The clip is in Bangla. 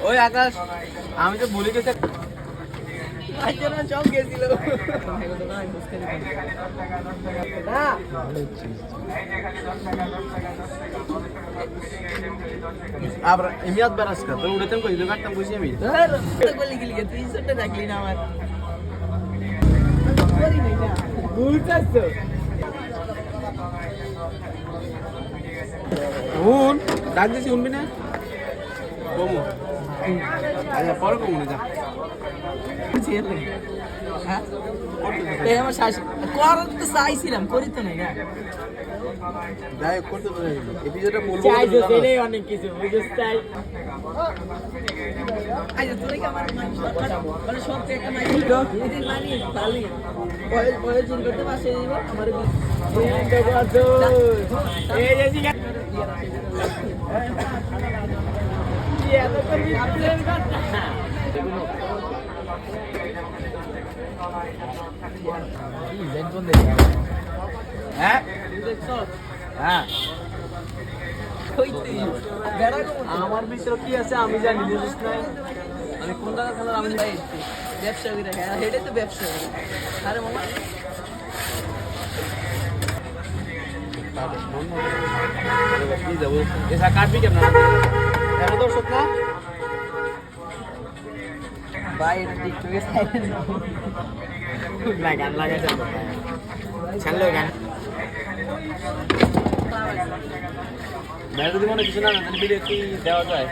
ওই আকাশ আমি তো ভুলে গেছি চক গেছিল আবার ইমিয়াত বারাস কা তো উড়েতেন কই দোকানটা বুঝি আমি বলি গেলি তুই ছোট দেখলি না আমার করি নাই না বুঝছস শুন ডাক দিছি শুনবি না কমু আচ্ছা পরে কমু না যা হ্যাঁ আমার শাশি করার তো চাইছিলাম করি তো নাই না যাই করতে তো এপিসোডটা বলবো চাইছো সেটাই অনেক কিছু বুঝছিস তাই আচ্ছা তুই কি আমার মানে সব থেকে মাইক দিদি মানি পালি ওই জিন করতে পারছিস আমার এই যে জি এত করে আপডেট করতে হ্যাঁ হ্যাঁ আমার ভিতরে কি আছে আমি জানি বুঝিস না আমি কোন জায়গা খেলার আমি ব্যবসা করে হেঁটে তো ব্যবসা আরে মামা ऐसा काट भी करना है तो सपना भाई टिकटॉक के साइड गान लगा चल लो गान मैं तो दिमाग में किसी ना वीडियो की देवा जाए